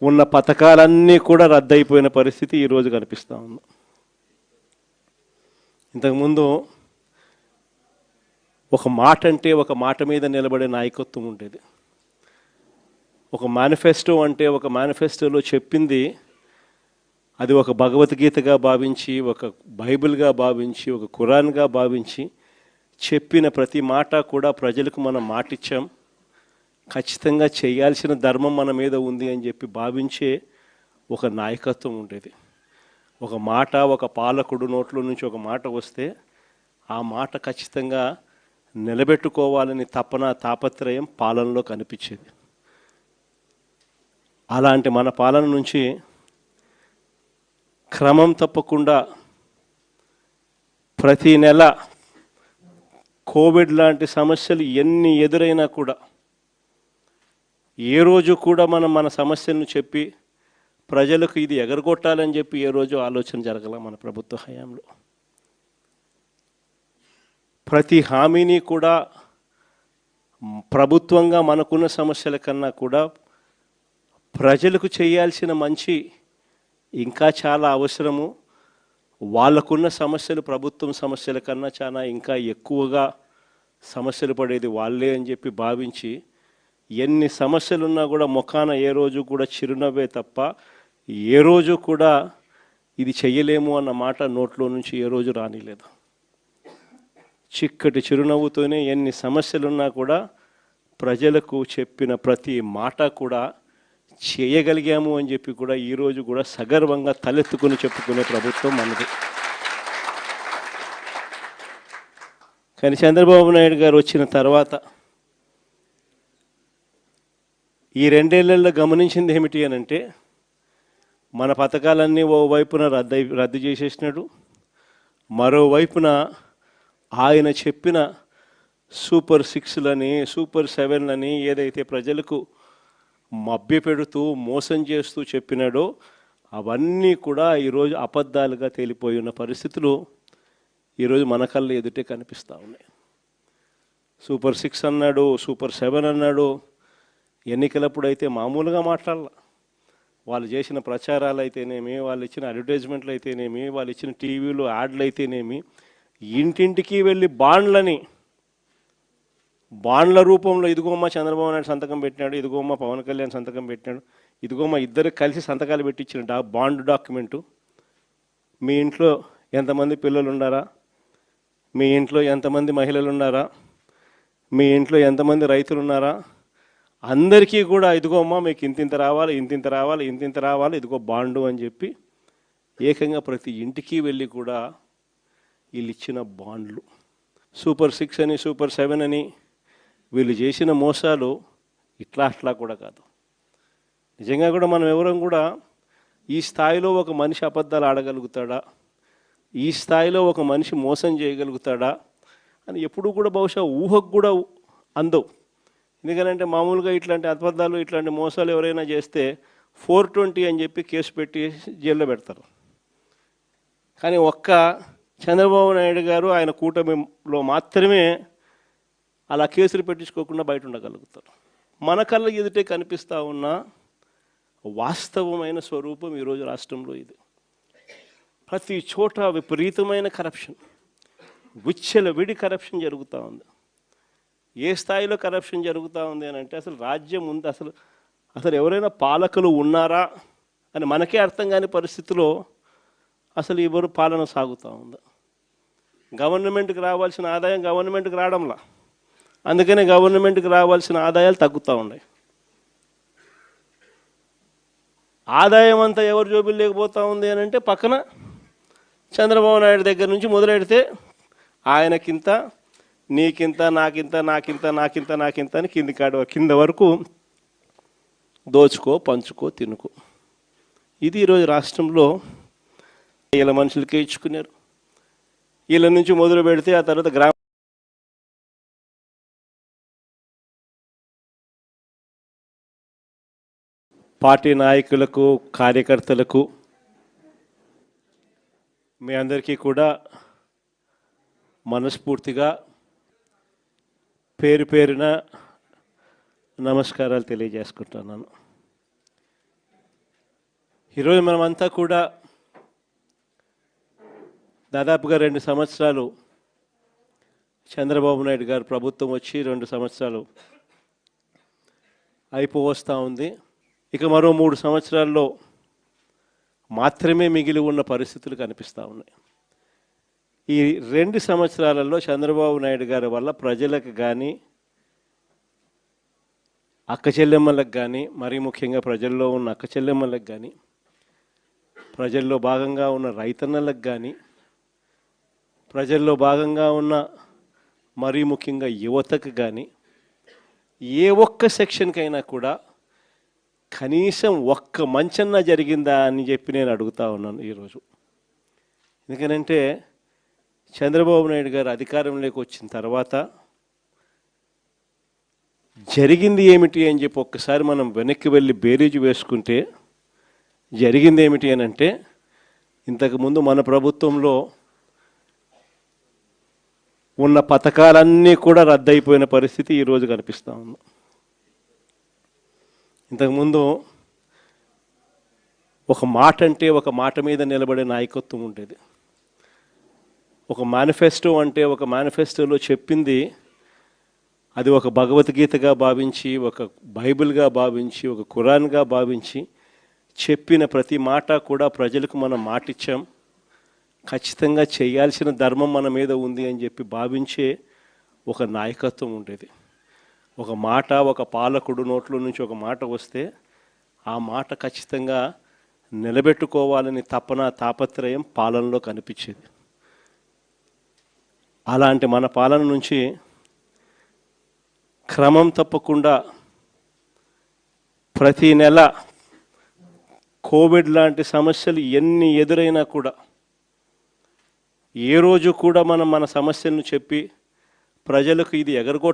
ఉన్న పథకాలన్నీ కూడా రద్దయిపోయిన పరిస్థితి ఈరోజు కనిపిస్తూ ఉంది. ఇంతకుముందు ఒక మాట అంటే ఒక మాట మీద నిలబడే నాయకత్వం ఉండేది. ఒక మేనిఫెస్టో అంటే ఒక మేనిఫెస్టోలో చెప్పింది అది ఒక భగవద్గీతగా భావించి, ఒక బైబిల్గా భావించి, ఒక ఖురాన్గా భావించి చెప్పిన ప్రతి మాట కూడా ప్రజలకు మనం మాటిచ్చాం, ఖచ్చితంగా చేయాల్సిన ధర్మం మన మీద ఉంది అని చెప్పి భావించే ఒక నాయకత్వం ఉండేది. ఒక మాట, ఒక పాలకుడు నోట్లో నుంచి ఒక మాట వస్తే ఆ మాట ఖచ్చితంగా నిలబెట్టుకోవాలని తపన, తాపత్రయం పాలనలో కనిపించేది. అలాంటి మన పాలన నుంచి క్రమం తప్పకుండా ప్రతి నెల కోవిడ్ లాంటి సమస్యలు ఎన్ని ఎదురైనా కూడా ఏ రోజు కూడా మనం మన సమస్యలను చెప్పి ప్రజలకు ఇది ఎగరగొట్టాలని చెప్పి ఏ రోజు ఆలోచన జరగల మన ప్రభుత్వ హయాంలో. ప్రతి హామీని కూడా ప్రభుత్వంగా మనకున్న సమస్యల కన్నా కూడా ప్రజలకు చేయాల్సిన మంచి ఇంకా చాలా అవసరము, వాళ్ళకున్న సమస్యలు ప్రభుత్వం సమస్యల కన్నా చాలా ఇంకా ఎక్కువగా సమస్యలు పడేది వాళ్ళే అని చెప్పి భావించి ఎన్ని సమస్యలున్నా కూడా ముఖాన ఏ రోజు కూడా చిరునవ్వే తప్ప ఏ రోజు కూడా ఇది చెయ్యలేము అన్న మాట నోట్లో నుంచి ఏ రోజు రానిలేదు. చిక్కటి చిరునవ్వుతోనే ఎన్ని సమస్యలున్నా కూడా ప్రజలకు చెప్పిన ప్రతి మాట కూడా చేయగలిగాము అని చెప్పి కూడా ఈరోజు కూడా సగర్వంగా తలెత్తుకుని చెప్పుకునే ప్రభుత్వం మనది. కానీ చంద్రబాబు నాయుడు గారు వచ్చిన తర్వాత ఈ 2 ఏళ్లలో గమనించింది ఏమిటి అని అంటే, మన పథకాలన్నీ ఓవైపున రద్దు చేసేసినాడు, మరోవైపున ఆయన చెప్పిన సూపర్ 6లని, సూపర్ 7లని ఏదైతే ప్రజలకు మభ్యపెడుతూ మోసం చేస్తూ చెప్పినాడో అవన్నీ కూడా ఈరోజు అబద్ధాలుగా తేలిపోయి ఉన్న పరిస్థితులు ఈరోజు మన కళ్ళ ఎదుటే కనిపిస్తూ ఉన్నాయి. సూపర్ 6 అన్నాడు, సూపర్ 7 అన్నాడు. ఎన్నికలప్పుడు అయితే మామూలుగా మాట్లాడాల. వాళ్ళు చేసిన ప్రచారాలు అయితేనేమి, వాళ్ళు ఇచ్చిన అడ్వర్టైజ్మెంట్లు అయితేనేమి, వాళ్ళు ఇచ్చిన టీవీలో యాడ్లు అయితేనేమి, ఇంటింటికి వెళ్ళి బాండ్ల రూపంలో ఇదిగోమ్మ చంద్రబాబు నాయుడు సంతకం పెట్టినాడు, ఇదిగోమ్మ పవన్ కళ్యాణ్ సంతకం పెట్టినాడు, ఇదిగోమ్మ ఇద్దరు కలిసి సంతకాలు పెట్టించిన బాండ్ డాక్యుమెంటు. మీ ఇంట్లో ఎంతమంది పిల్లలు ఉన్నారా, మీ ఇంట్లో ఎంతమంది మహిళలు ఉన్నారా, మీ ఇంట్లో ఎంతమంది రైతులు ఉన్నారా, అందరికీ కూడా ఇదిగోమ్మ మీకు ఇంతింత రావాలి, ఇంతింత రావాలి, ఇంతింత రావాలి, ఇదిగో బాండు అని చెప్పి ఏకంగా ప్రతి ఇంటికి వెళ్ళి కూడా వీళ్ళు ఇచ్చిన బాండ్లు. సూపర్ 6 అని, సూపర్ 7 అని వీళ్ళు చేసిన మోసాలు ఇట్లా కూడా కాదు. నిజంగా కూడా మనం ఎవరం కూడా ఈ స్థాయిలో ఒక మనిషి అబద్ధాలు ఆడగలుగుతాడా, ఈ స్థాయిలో ఒక మనిషి మోసం చేయగలుగుతాడా అని ఎప్పుడూ కూడా బహుశా ఊహకు కూడా అందవు. ఎందుకంటే మామూలుగా ఇట్లాంటి అబద్ధాలు, ఇట్లాంటి మోసాలు ఎవరైనా చేస్తే 420 అని చెప్పి కేసు పెట్టి జైల్లో పెడతారు. కానీ ఒక్క చంద్రబాబు నాయుడు గారు ఆయన కూటమిలో మాత్రమే అలా కేసులు పెట్టించుకోకుండా బయట ఉండగలుగుతారు. మన కళ్ళ ఎదుటే కనిపిస్తూ ఉన్న వాస్తవమైన స్వరూపం ఈరోజు రాష్ట్రంలో ఇది. ప్రతి చోట విపరీతమైన కరప్షన్, విచ్చలవిడి కరప్షన్ జరుగుతూ ఉంది. ఏ స్థాయిలో కరప్షన్ జరుగుతూ ఉంది అని అంటే అసలు రాజ్యం ఉంది, అసలు ఎవరైనా పాలకులు ఉన్నారా అని మనకే అర్థం కాని పరిస్థితిలో అసలు ఎవరు పాలన సాగుతూ ఉంది. గవర్నమెంట్కి రావాల్సిన ఆదాయం గవర్నమెంట్కి రావడంలా, అందుకనే గవర్నమెంట్కి రావాల్సిన ఆదాయాలు తగ్గుతూ ఉన్నాయి. ఆదాయం అంతా ఎవరు జోబులు లేకపోతూ ఉంది అని అంటే పక్కన చంద్రబాబు నాయుడు దగ్గర నుంచి మొదలెడితే ఆయనకింత, నీకింత, నాకింత, నాకింత, నాకింత, నాకింత అని కింద వరకు దోచుకో, పంచుకో, తినుకో. ఇది ఈరోజు రాష్ట్రంలో వీళ్ళ మనుషులకే ఇచ్చుకున్నారు. వీళ్ళ నుంచి మొదలు పెడితే ఆ తర్వాత పార్టీ నాయకులకు, కార్యకర్తలకు, మీ అందరికీ కూడా మనస్ఫూర్తిగా పేరు పేరున నమస్కారాలు తెలియజేసుకుంటున్నాను. ఈరోజు మనమంతా కూడా దాదాపుగా 2 సంవత్సరాలు చంద్రబాబు నాయుడు గారు ప్రభుత్వం వచ్చి 2 సంవత్సరాలు అయిపోవస్తూ ఉంది. ఇక మరో 3 సంవత్సరాల్లో మాత్రమే మిగిలి ఉన్న పరిస్థితులు కనిపిస్తూ ఉన్నాయి. ఈ 2 సంవత్సరాలలో చంద్రబాబు నాయుడు గారి వల్ల ప్రజలకు కానీ, అక్క చెల్లెమ్మలకు కానీ, మరీ ముఖ్యంగా ప్రజల్లో ఉన్న అక్క చెల్లెమ్మలకు కానీ, ప్రజల్లో భాగంగా ఉన్న రైతన్నలకు కానీ, ప్రజల్లో భాగంగా ఉన్న మరీ ముఖ్యంగా యువతకు కానీ, ఏ ఒక్క సెక్షన్కైనా కూడా కనీసం ఒక్క మంచన్నా జరిగిందా అని చెప్పి నేను అడుగుతా ఉన్నాను ఈరోజు. ఎందుకనంటే చంద్రబాబు నాయుడు గారు అధికారంలోకి వచ్చిన తర్వాత జరిగింది ఏమిటి అని చెప్పి ఒక్కసారి మనం వెనక్కి వెళ్ళి బేరీజు వేసుకుంటే జరిగింది ఏమిటి అని అంటే, ఇంతకుముందు మన ప్రభుత్వంలో ఉన్న పథకాలన్నీ కూడా రద్దయిపోయిన పరిస్థితి ఈరోజు కనిపిస్తూ ఉంది. ఇంతకుముందు ఒక మాట అంటే ఒక మాట మీద నిలబడే నాయకత్వం ఉండేది. ఒక మేనిఫెస్టో అంటే ఒక మేనిఫెస్టోలో చెప్పింది అది ఒక భగవద్గీతగా భావించి, ఒక బైబిల్గా భావించి, ఒక ఖురాన్గా భావించి చెప్పిన ప్రతి మాట కూడా ప్రజలకు మనం మాటిచ్చాం, ఖచ్చితంగా చేయాల్సిన ధర్మం మన మీద ఉంది అని చెప్పి భావించే ఒక నాయకత్వం ఉండేది. ఒక మాట, ఒక పాలకుడు నోట్లో నుంచి ఒక మాట వస్తే ఆ మాట ఖచ్చితంగా నిలబెట్టుకోవాలని తపన, తాపత్రయం పాలనలో కనిపించేది. అలాంటి మన పాలన నుంచి క్రమం తప్పకుండా ప్రతి నెల కోవిడ్ లాంటి సమస్యలు ఎన్ని ఎదురైనా కూడా ఏ రోజు కూడా మనం మన సమస్యలను చెప్పి ప్రజలకు ఇది ఎగరగొట్ట